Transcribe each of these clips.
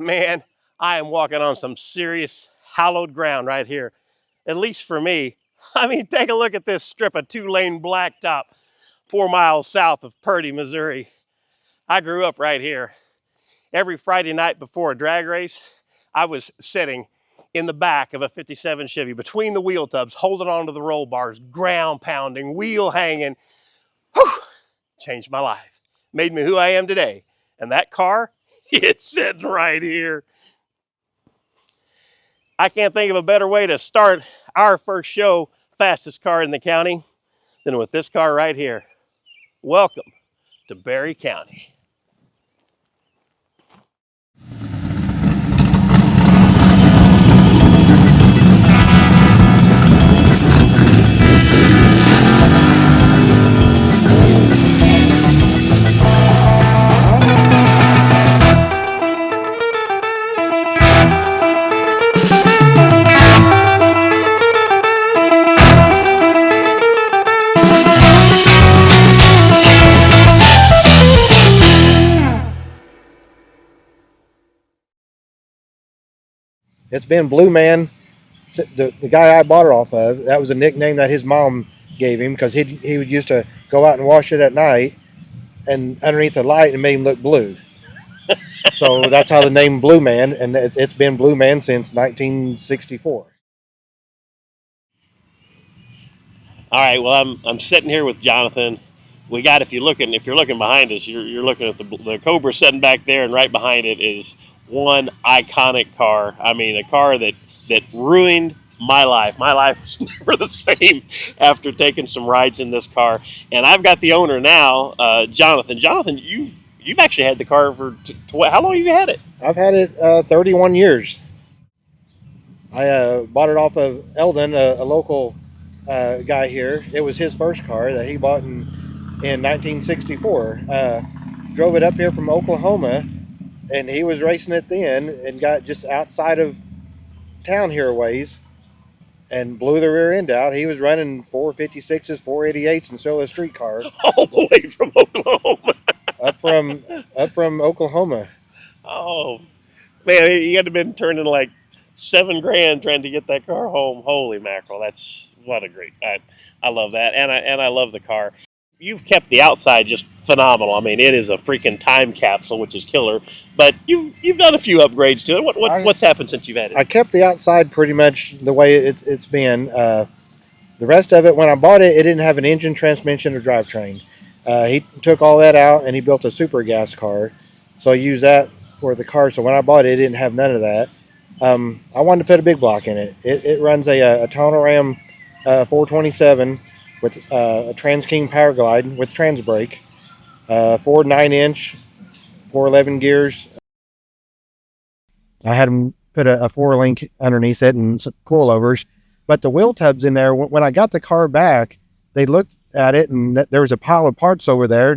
Man, I am walking on some serious hallowed ground right here, at least for me. I mean, take a look at this strip of two-lane blacktop 4 miles south of Purdy, Missouri. I grew up right here. Every Friday night before a drag race, I was sitting in the back of a 57 Chevy between the wheel tubs, holding onto the roll bars, ground pounding, wheel hanging. Whew! Changed my life. Made me who I am today. And that car, it's sitting right here. I can't think of a better way to start our first show, fastest car in the county, than with this car right here. Welcome to Berry County. It's been Blue Man. The guy I bought it off of, that was a nickname that his mom gave him because he would used to go out and wash it at night, and underneath the light, it made him look blue. So that's how the name Blue Man, and it's been Blue Man since 1964. All right, well, I'm sitting here with Jonathan. We got, if you're looking behind us, you're looking at the Cobra sitting back there, and right behind it is one iconic car. I mean, a car that ruined my life. My life was never the same after taking some rides in this car. And I've got the owner now, Jonathan. Jonathan, you've actually had the car for how long have you had it? I've had it 31 years. I bought it off of Eldon, a local guy here. It was his first car that he bought in 1964. Drove it up here from Oklahoma, and he was racing it then and got just outside of town here a ways and blew the rear end out. He was running 456s, 488s, and still a street car. All the way from Oklahoma. up from Oklahoma. Oh, man, you had to have been turning like $7,000 trying to get that car home. Holy mackerel! That's what a great. I love that, and I love the car. You've kept the outside just phenomenal. I mean, it is a freaking time capsule, which is killer. But you've done a few upgrades to it. What's happened since you've had it? I kept the outside pretty much the way it's been. The rest of it, when I bought it, it didn't have an engine, transmission, or drivetrain. He took all that out and he built a super gas car. So I used that for the car. So when I bought it, it didn't have none of that. I wanted to put a big block in it. It runs a Tonal Ram 427 with a Trans King Power Glide with trans brake, 4 9-inch, 411 gears. I had them put a 4-link underneath it and some coilovers. But the wheel tubs in there, when I got the car back, they looked at it and there was a pile of parts over there.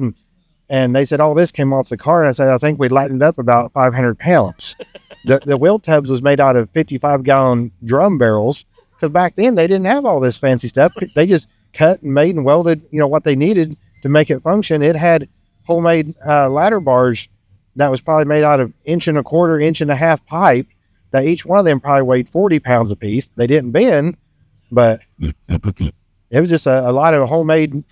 And they said, oh, this came off the car. And I said, I think we lightened up about 500 pounds. The wheel tubs was made out of 55-gallon drum barrels because back then they didn't have all this fancy stuff. They just cut and made and welded, what they needed to make it function. It had homemade ladder bars that was probably made out of 1.25 1.5 pipe that each one of them probably weighed 40 pounds a piece. They didn't bend, but it was just a lot of homemade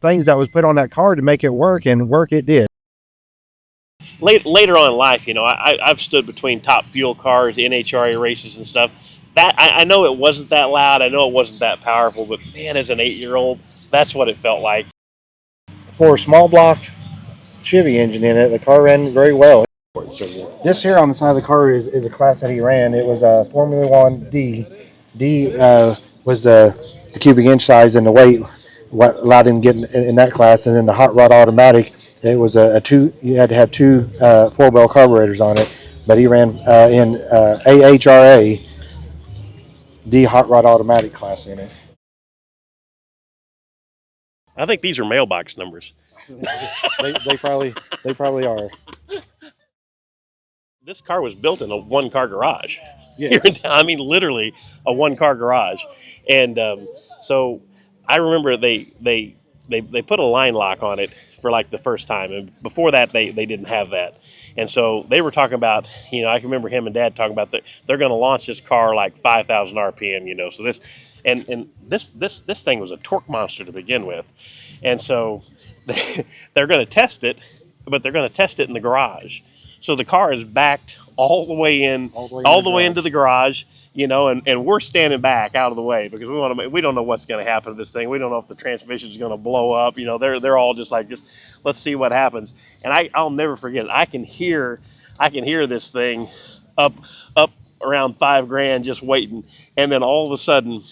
things that was put on that car to make it work, and work it did. Later on in life, I've stood between top fuel cars, NHRA races and stuff. That I know it wasn't that loud. I know it wasn't that powerful, but man, as an 8-year-old, that's what it felt like. For a small block Chevy engine in it, the car ran very well. This here on the side of the car is a class that he ran. It was a Formula One D. D was the cubic inch size, and the weight what allowed him to get in that class. And then the hot rod automatic, it was a two. You had to have two 4-bell carburetors on it, but he ran in AHRA D hot rod automatic class in it. I think these are mailbox numbers. they probably are. This car was built in a one-car garage. Yes. Here in town. I mean, literally a one-car garage. And so I remember they put a line lock on it for like the first time. And before that, they didn't have that. And so they were talking about, I can remember him and Dad talking about that they're going to launch this car like 5,000 RPM. So this thing was a torque monster to begin with. And so they're going to test it, but they're going to test it in the garage. So the car is backed all the way in, all the way into the garage, and we're standing back out of the way because we don't know what's going to happen to this thing. We don't know if the transmission is going to blow up. They're all just let's see what happens. And I'll never forget it. I can hear this thing up around $5,000 just waiting, and then all of a sudden,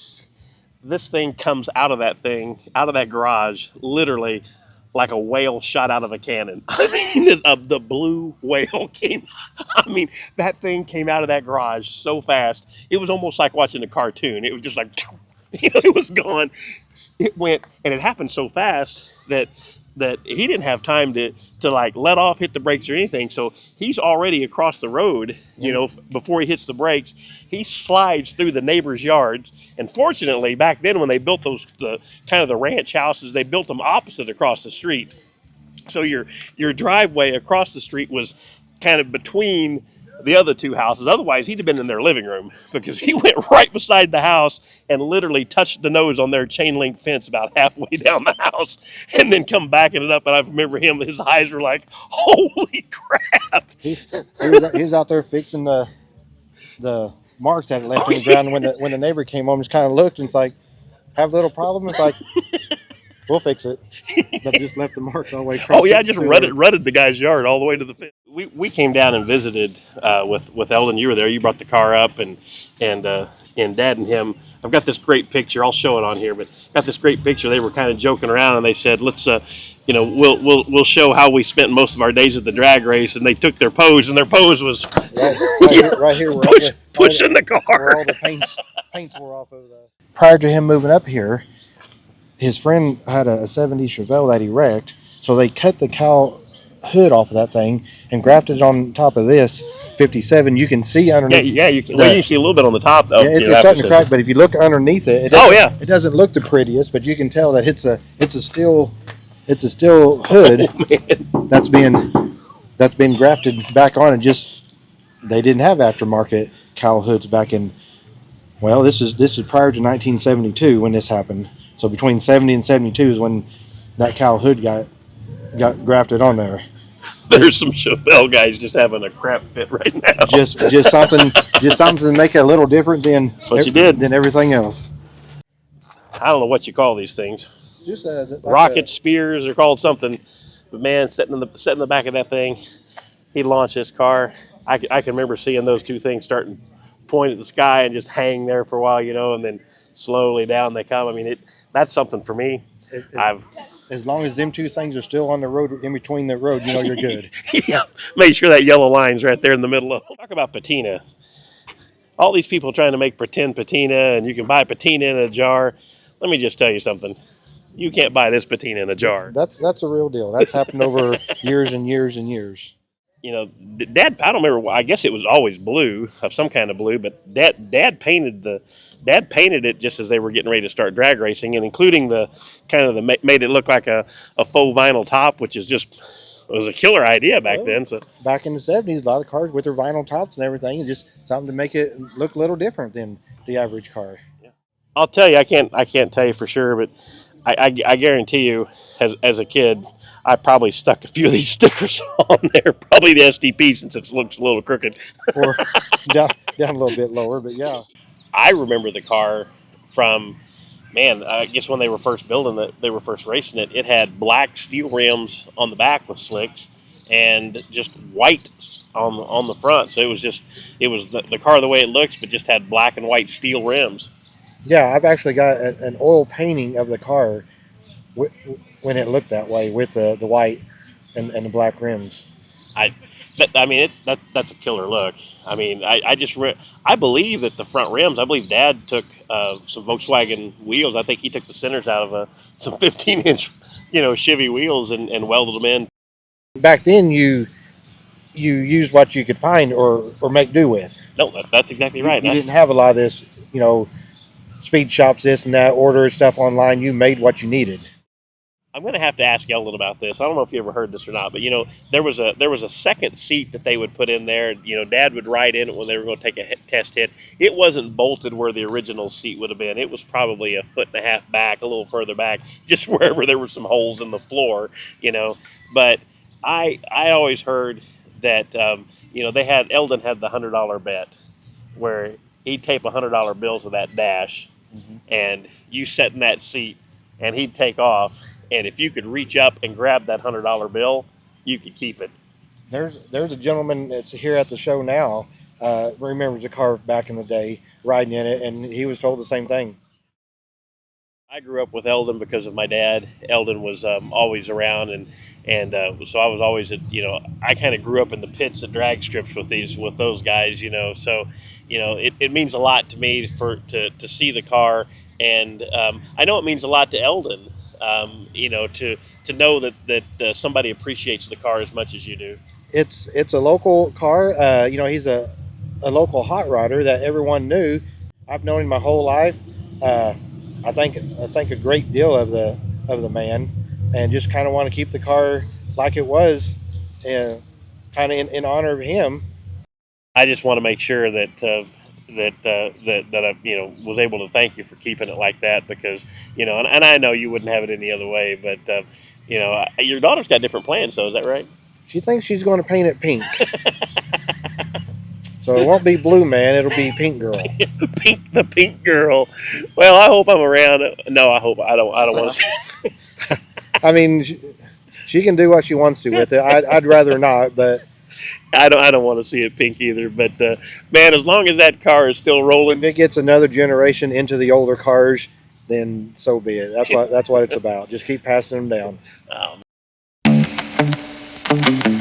this thing comes out of that garage, literally like a whale shot out of a cannon. I mean, the blue whale came. I mean, that thing came out of that garage so fast. It was almost like watching a cartoon. It was just like, it was gone. It went, and it happened so fast that he didn't have time to like let off, hit the brakes or anything. So he's already across the road, before he hits the brakes. He slides through the neighbor's yards. And fortunately, back then when they built the ranch houses, they built them opposite across the street. So your driveway across the street was kind of between the other two houses. Otherwise, he'd have been in their living room because he went right beside the house and literally touched the nose on their chain link fence about halfway down the house and then come backing it up. And I remember his eyes were like, holy crap. He was out there fixing the marks that it left in the ground. When the neighbor came home, just kind of looked and it's like, have a little problem? It's like, we'll fix it. But just left the marks all the way across. Oh yeah, just rutted the guy's yard all the way to the fence. We came down and visited with Eldon. You were there. You brought the car up, and Dad and him. I've got this great picture. I'll show it on here, but got this great picture. They were kind of joking around, and they said, "Let's, we'll show how we spent most of our days at the drag race." And they took their pose, and their pose was right here, pushing the car. Where all the paints wore off of the. Prior to him moving up here, his friend had a 70 Chevelle that he wrecked, so they cut the cowl hood off of that thing and grafted it on top of this 57. You can see underneath. Yeah, you can see a little bit on the top though. Yeah, it's starting to crack, but if you look underneath it, it doesn't look the prettiest, but you can tell that it's a steel hood that's been grafted back on, and just they didn't have aftermarket cowl hoods back in. Well, this is prior to 1972 when this happened. So between 70 and 72 is when that cowl hood got grafted on there. There's some Chevelle guys just having a crap fit right now. Just something to make it a little different than everything else. I don't know what you call these things. Just rocket spears are called something. But man, sitting in the back of that thing, he launched this car. I can remember seeing those two things starting to point at the sky and just hang there for a while, and then slowly down they come. I mean, that's something for me. As long as them two things are still on the road, in between the road, you're good. Yeah, make sure that yellow line's right there in the middle of them. Talk about patina. All these people trying to make pretend patina, and you can buy patina in a jar. Let me just tell you something. You can't buy this patina in a jar. That's a real deal. That's happened over years and years and years. Dad, I don't remember. I guess it was always blue, of some kind of blue. But Dad painted it just as they were getting ready to start drag racing, and including made it look like a faux vinyl top, which is just was a killer idea back then. So back in the 70s, a lot of cars with their vinyl tops and everything, and just something to make it look a little different than the average car. Yeah. I'll tell you, I can't tell you for sure, but I guarantee you, as a kid, I probably stuck a few of these stickers on there. Probably the STP, since it looks a little crooked. Or down a little bit lower, but yeah. I remember the car from, I guess when they were first building it, they were first racing it. It had black steel rims on the back with slicks and just white on the front. So it was the car the way it looks, but just had black and white steel rims. Yeah, I've actually got an oil painting of the car when it looked that way with the white and the black rims. That's a killer look. I mean, I believe that the front rims, I believe Dad took some Volkswagen wheels. I think he took the centers out of some 15-inch, Chevy wheels and welded them in. Back then, you used what you could find or make do with. No, that's exactly right. You didn't have a lot of this, speed shops, this and that, order stuff online. You made what you needed. I'm going to have to ask Eldon about this. I don't know if you ever heard this or not, but you know, there was a second seat that they would put in there. You know, Dad would ride in it when they were going to take a test hit. It wasn't bolted where the original seat would have been. It was probably a foot and a half back, a little further back, just wherever there were some holes in the floor. You know, but I always heard that you know, they had Eldon had the $100 bet where he'd tape a $100 bill to that dash, and you sat in that seat, and he'd take off. And if you could reach up and grab that $100 bill, you could keep it. There's a gentleman that's here at the show now, remembers a car back in the day, riding in it, and he was told the same thing. I grew up with Eldon because of my dad. Eldon was always around, and so I was always at, you know, I kind of grew up in the pits at drag strips with those guys, you know. So, you know, it means a lot to me to see the car, and I know it means a lot to Eldon, you know, to know that somebody appreciates the car as much as you do. It's a local car. You know, he's a local hot rodder that everyone knew. I've known him my whole life. Uh, I think a great deal of the man, and just kind of want to keep the car like it was, kind of in honor of him. I just want to make sure that I, you know, was able to thank you for keeping it like that, because, you know, and I know you wouldn't have it any other way, but you know, your daughter's got different plans, though. Is that right? She thinks she's going to paint it pink, so it won't be Blue Man. It'll be Pink Girl. The pink girl. Well, I hope I'm around. No, I don't want to see. I mean, she can do what she wants to with it. I'd rather not, but I don't want to see it pink either. But man, as long as that car is still rolling, if it gets another generation into the older cars, then so be it. That's what it's about. Just keep passing them down. um,